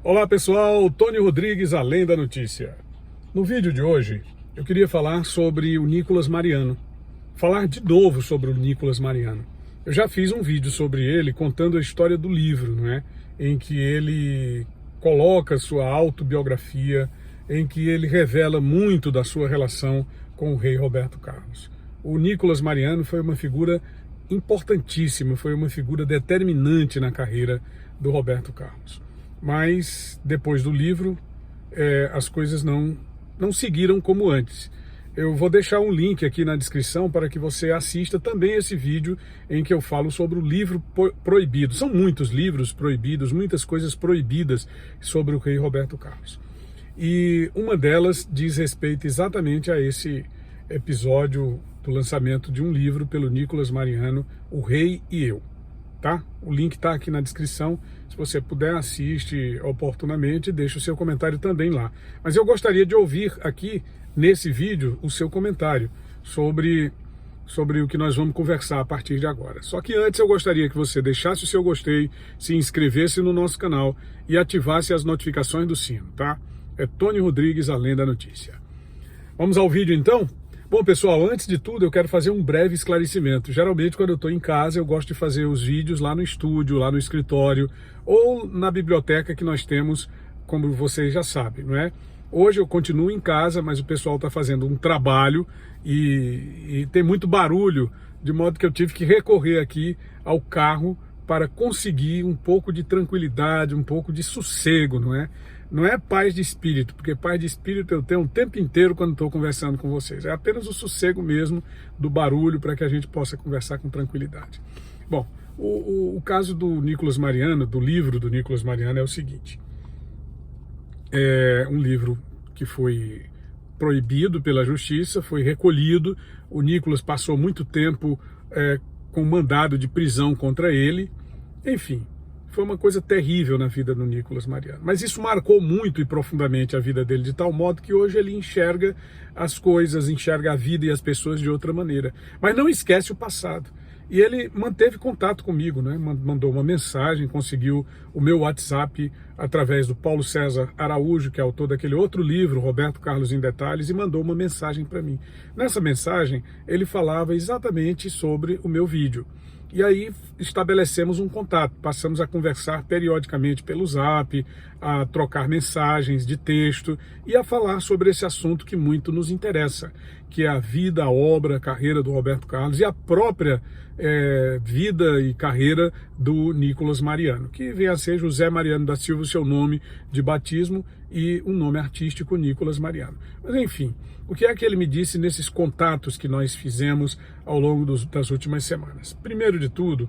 Olá pessoal, Tony Rodrigues, Além da Notícia. No vídeo de hoje, eu queria falar sobre o Nicolas Mariano. Falar de novo sobre o Nicolas Mariano. Eu já fiz um vídeo sobre ele contando a história do livro, não é? Em que ele coloca sua autobiografia, em que ele revela muito da sua relação com o rei Roberto Carlos. O Nicolas Mariano foi uma figura importantíssima, foi uma figura determinante na carreira do Roberto Carlos. Mas depois do livro, as coisas não seguiram como antes. Eu vou deixar um link aqui na descrição para que você assista também esse vídeo em que eu falo sobre o livro proibido. São muitos livros proibidos, muitas coisas proibidas sobre o rei Roberto Carlos. E uma delas diz respeito exatamente a esse episódio do lançamento de um livro pelo Nicolas Mariano, O Rei e Eu. Tá? O link está aqui na descrição. Se você puder, assiste oportunamente e deixa o seu comentário também lá. Mas eu gostaria de ouvir aqui, nesse vídeo, o seu comentário sobre o que nós vamos conversar a partir de agora. Só que antes eu gostaria que você deixasse o seu gostei, se inscrevesse no nosso canal e ativasse as notificações do sino, tá? É Tony Rodrigues, Além da Notícia. Vamos ao vídeo então? Bom, pessoal, antes de tudo eu quero fazer um breve esclarecimento. Geralmente, quando eu estou em casa, eu gosto de fazer os vídeos lá no estúdio, lá no escritório, ou na biblioteca que nós temos, como vocês já sabem, não é? Hoje eu continuo em casa, mas o pessoal está fazendo um trabalho e tem muito barulho, de modo que eu tive que recorrer aqui ao carro para conseguir um pouco de tranquilidade, um pouco de sossego, não é? Não é paz de espírito, porque paz de espírito eu tenho o tempo inteiro quando estou conversando com vocês. É apenas o sossego mesmo do barulho para que a gente possa conversar com tranquilidade. Bom, o caso do Nicolas Mariano, do livro do Nicolas Mariano é o seguinte. É um livro que foi proibido pela justiça, foi recolhido. O Nicolas passou muito tempo com mandado de prisão contra ele. Enfim, foi uma coisa terrível na vida do Nicolas Mariano. Mas isso marcou muito e profundamente a vida dele, de tal modo que hoje ele enxerga as coisas, enxerga a vida e as pessoas de outra maneira. Mas não esquece o passado. E ele manteve contato comigo, né? Mandou uma mensagem, conseguiu o meu WhatsApp através do Paulo César Araújo, que é autor daquele outro livro, Roberto Carlos em Detalhes, e mandou uma mensagem para mim. Nessa mensagem, ele falava exatamente sobre o meu vídeo. E aí estabelecemos um contato, passamos a conversar periodicamente pelo Zap, a trocar mensagens de texto e a falar sobre esse assunto que muito nos interessa, que é a vida, a obra, a carreira do Roberto Carlos e a própria vida e carreira do Nicolas Mariano, que vem a ser José Mariano da Silva, o seu nome de batismo, e um nome artístico, Nicolas Mariano. Mas enfim, o que é que ele me disse nesses contatos que nós fizemos ao longo das últimas semanas? Primeiro de tudo,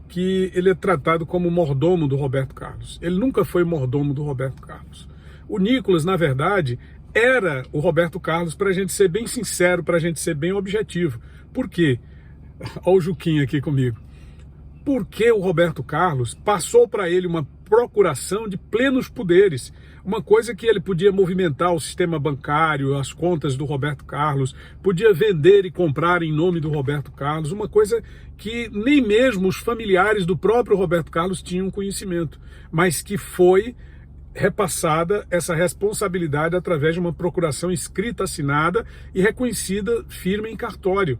que ele é tratado como mordomo do Roberto Carlos. Ele nunca foi mordomo do Roberto Carlos. O Nicolas, na verdade, era o Roberto Carlos, para a gente ser bem sincero, para a gente ser bem objetivo. Por quê? Olha o Juquinha aqui comigo. Porque o Roberto Carlos passou para ele uma procuração de plenos poderes, uma coisa que ele podia movimentar o sistema bancário, as contas do Roberto Carlos, podia vender e comprar em nome do Roberto Carlos, uma coisa que nem mesmo os familiares do próprio Roberto Carlos tinham conhecimento, mas que foi repassada essa responsabilidade através de uma procuração escrita, assinada e reconhecida firme em cartório.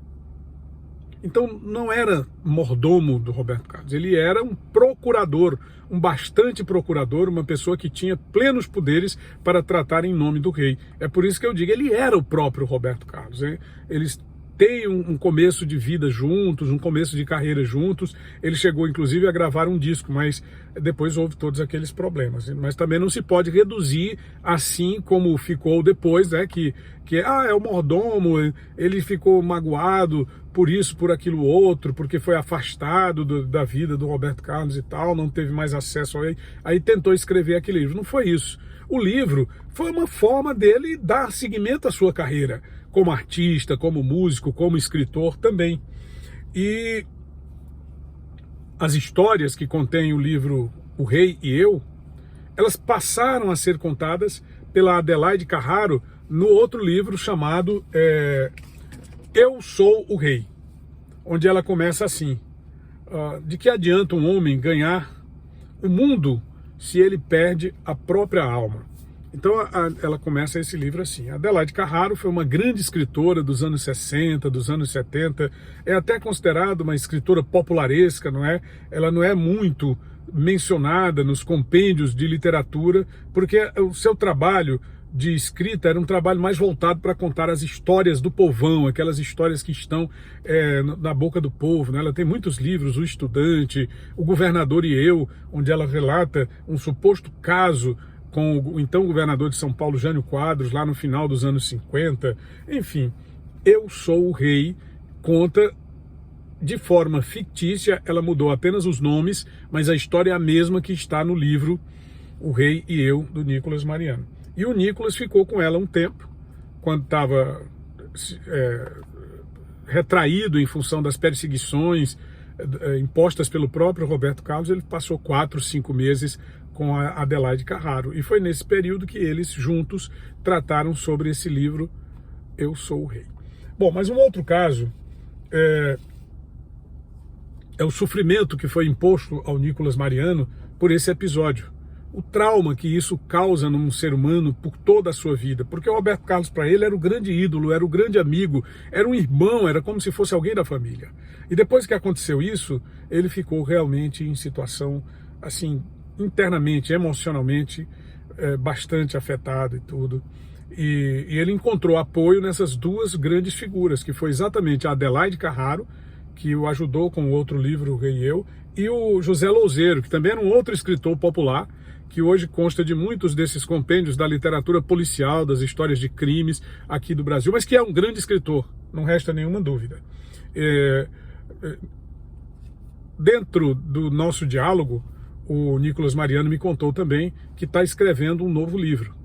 Então não era mordomo do Roberto Carlos, ele era um procurador, um bastante procurador, uma pessoa que tinha plenos poderes para tratar em nome do rei. É por isso que eu digo, ele era o próprio Roberto Carlos, hein? Eles têm um começo de vida juntos, um começo de carreira juntos. Ele chegou inclusive a gravar um disco, mas depois houve todos aqueles problemas. Mas também não se pode reduzir assim como ficou depois, né? Que é o mordomo, ele ficou magoado por isso, por aquilo outro, porque foi afastado da vida do Roberto Carlos e tal, não teve mais acesso a ele. Aí tentou escrever aquele livro. Não foi isso. O livro foi uma forma dele dar seguimento à sua carreira, como artista, como músico, como escritor também. E as histórias que contém o livro O Rei e Eu, elas passaram a ser contadas pela Adelaide Carraro no outro livro chamado Eu Sou o Rei, onde ela começa assim: de que adianta um homem ganhar o mundo se ele perde a própria alma. Então ela começa esse livro assim. Adelaide Carraro foi uma grande escritora dos anos 60, dos anos 70, é até considerada uma escritora popularesca, não é? Ela não é muito mencionada nos compêndios de literatura, porque o seu trabalho de escrita era um trabalho mais voltado para contar as histórias do povão, aquelas histórias que estão na boca do povo, né? Ela tem muitos livros, O Estudante, O Governador e Eu, onde ela relata um suposto caso com o então governador de São Paulo, Jânio Quadros, lá no final dos anos 50. Enfim, Eu Sou o Rei conta de forma fictícia, ela mudou apenas os nomes, mas a história é a mesma que está no livro O Rei e Eu, do Nicolas Mariano. E o Nicolas ficou com ela um tempo, quando estava retraído em função das perseguições impostas pelo próprio Roberto Carlos. Ele passou 4, 5 meses com a Adelaide Carraro. E foi nesse período que eles juntos trataram sobre esse livro, Eu Sou o Rei. Bom, mas um outro caso é o sofrimento que foi imposto ao Nicolas Mariano por esse episódio. O trauma que isso causa num ser humano por toda a sua vida. Porque o Roberto Carlos, para ele, era o grande ídolo, era o grande amigo, era um irmão, era como se fosse alguém da família. E depois que aconteceu isso, ele ficou realmente em situação, assim, internamente, emocionalmente, bastante afetado e tudo. E ele encontrou apoio nessas duas grandes figuras, que foi exatamente a Adelaide Carraro, que o ajudou com o outro livro, O Rei e Eu, e o José Louzeiro, que também era um outro escritor popular, que hoje consta de muitos desses compêndios da literatura policial, das histórias de crimes aqui do Brasil, mas que é um grande escritor, não resta nenhuma dúvida. Dentro do nosso diálogo, o Nicolas Mariano me contou também que está escrevendo um novo livro.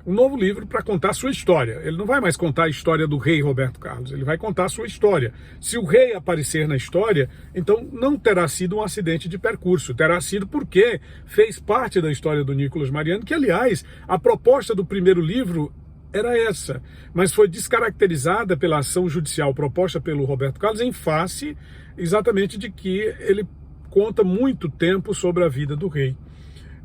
Um novo livro para contar a sua história. Ele não vai mais contar a história do rei Roberto Carlos, ele vai contar a sua história. Se o rei aparecer na história, então não terá sido um acidente de percurso, terá sido porque fez parte da história do Nicolas Mariano, que, aliás, a proposta do primeiro livro era essa, mas foi descaracterizada pela ação judicial proposta pelo Roberto Carlos em face exatamente de que ele conta muito tempo sobre a vida do rei.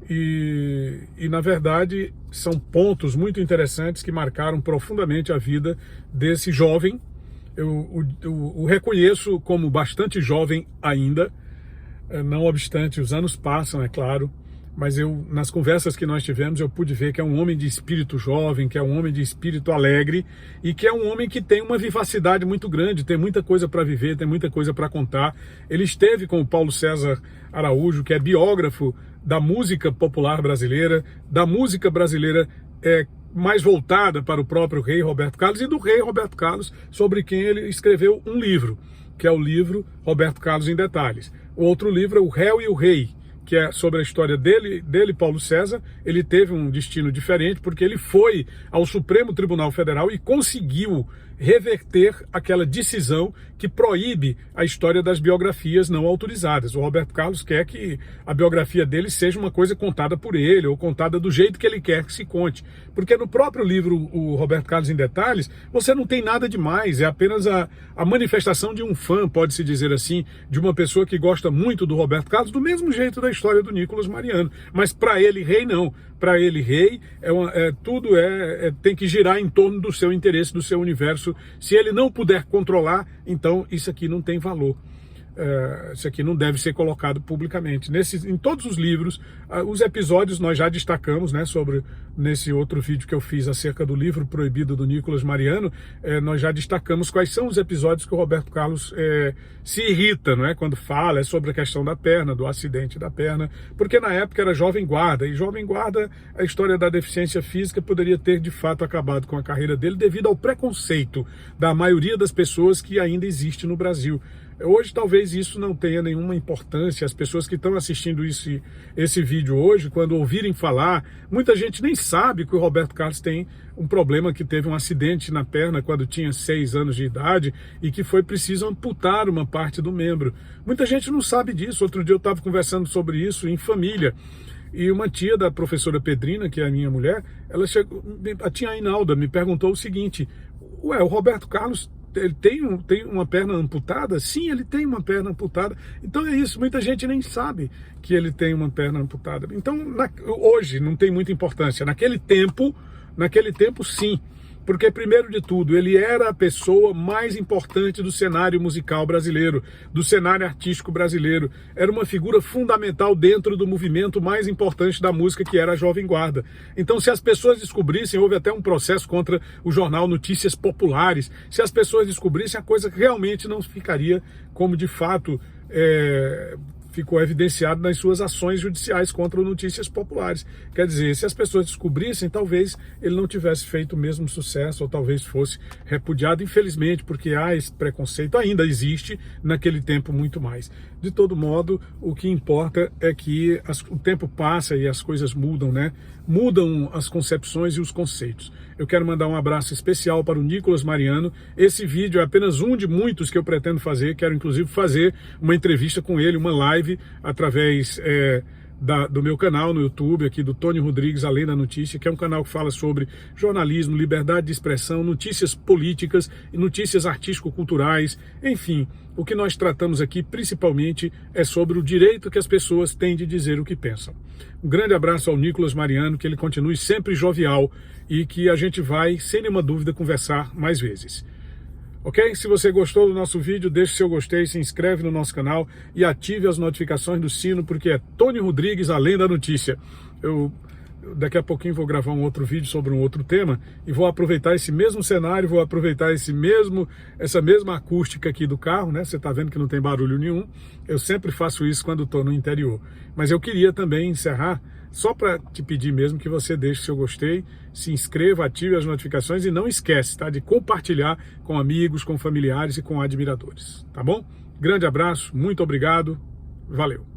E na verdade, são pontos muito interessantes que marcaram profundamente a vida desse jovem. Eu o reconheço como bastante jovem ainda, não obstante, os anos passam, é claro, mas nas conversas que nós tivemos, eu pude ver que é um homem de espírito jovem, que é um homem de espírito alegre e que é um homem que tem uma vivacidade muito grande, tem muita coisa para viver, tem muita coisa para contar. Ele esteve com o Paulo César Araújo, que é biógrafo da música popular brasileira, da música brasileira mais voltada para o próprio rei Roberto Carlos e do rei Roberto Carlos, sobre quem ele escreveu um livro, que é o livro Roberto Carlos em Detalhes. O outro livro é O Réu e o Rei, que é sobre a história dele, Paulo César. Ele teve um destino diferente, porque ele foi ao Supremo Tribunal Federal e conseguiu reverter aquela decisão que proíbe a história das biografias não autorizadas. O Roberto Carlos quer que a biografia dele seja uma coisa contada por ele, ou contada do jeito que ele quer que se conte. Porque no próprio livro, o Roberto Carlos em Detalhes, você não tem nada demais, é apenas a manifestação de um fã, pode-se dizer assim, de uma pessoa que gosta muito do Roberto Carlos, do mesmo jeito da história do Nicolas Mariano. Mas para ele, rei, não. Para ele, rei, tudo tem que girar em torno do seu interesse, do seu universo. Se ele não puder controlar, então isso aqui não tem valor. Isso aqui não deve ser colocado publicamente. Em todos os livros, os episódios nós já destacamos, né, nesse outro vídeo que eu fiz acerca do livro proibido do Nicolas Mariano, nós já destacamos quais são os episódios que o Roberto Carlos se irrita, não é, quando fala sobre a questão da perna, do acidente da perna, porque na época era jovem guarda, e jovem guarda, a história da deficiência física poderia ter de fato acabado com a carreira dele devido ao preconceito da maioria das pessoas que ainda existe no Brasil. Hoje talvez isso não tenha nenhuma importância. As pessoas que estão assistindo esse vídeo hoje, quando ouvirem falar, muita gente nem sabe que o Roberto Carlos tem um problema, que teve um acidente na perna quando tinha 6 anos de idade e que foi preciso amputar uma parte do membro. Muita gente não sabe disso. Outro dia eu estava conversando sobre isso em família, e uma tia da professora Pedrina, que é a minha mulher, ela chegou, a tia Ainalda me perguntou o seguinte: ué, o Roberto Carlos tem uma perna amputada? Sim, ele tem uma perna amputada. Então é isso, muita gente nem sabe que ele tem uma perna amputada. Então, hoje não tem muita importância. Naquele tempo sim. Porque, primeiro de tudo, ele era a pessoa mais importante do cenário musical brasileiro, do cenário artístico brasileiro. Era uma figura fundamental dentro do movimento mais importante da música, que era a Jovem Guarda. Então, se as pessoas descobrissem, houve até um processo contra o jornal Notícias Populares, se as pessoas descobrissem, a coisa realmente não ficaria como, de fato, ficou evidenciado nas suas ações judiciais contra o Notícias Populares. Quer dizer, se as pessoas descobrissem, talvez ele não tivesse feito o mesmo sucesso, ou talvez fosse repudiado, infelizmente, porque esse preconceito ainda existe, naquele tempo muito mais. De todo modo, o que importa é que o tempo passa e as coisas mudam, né? Mudam as concepções e os conceitos. Eu quero mandar um abraço especial para o Nicolas Mariano. Esse vídeo é apenas um de muitos que eu pretendo fazer. Quero, inclusive, fazer uma entrevista com ele, uma live, através do meu canal no YouTube, aqui do Tony Rodrigues, Além da Notícia, que é um canal que fala sobre jornalismo, liberdade de expressão, notícias políticas e notícias artístico-culturais, enfim. O que nós tratamos aqui, principalmente, é sobre o direito que as pessoas têm de dizer o que pensam. Um grande abraço ao Nicolas Mariano, que ele continue sempre jovial e que a gente vai, sem nenhuma dúvida, conversar mais vezes. Ok? Se você gostou do nosso vídeo, deixe seu gostei, se inscreve no nosso canal e ative as notificações do sino, porque é Tony Rodrigues, Além da Notícia. Daqui a pouquinho vou gravar um outro vídeo sobre um outro tema e vou aproveitar esse mesmo cenário, vou aproveitar essa mesma acústica aqui do carro, né? Você está vendo que não tem barulho nenhum. Eu sempre faço isso quando estou no interior. Mas eu queria também encerrar só para te pedir mesmo que você deixe seu gostei, se inscreva, ative as notificações e não esquece, tá, de compartilhar com amigos, com familiares e com admiradores, tá bom? Grande abraço, muito obrigado, valeu!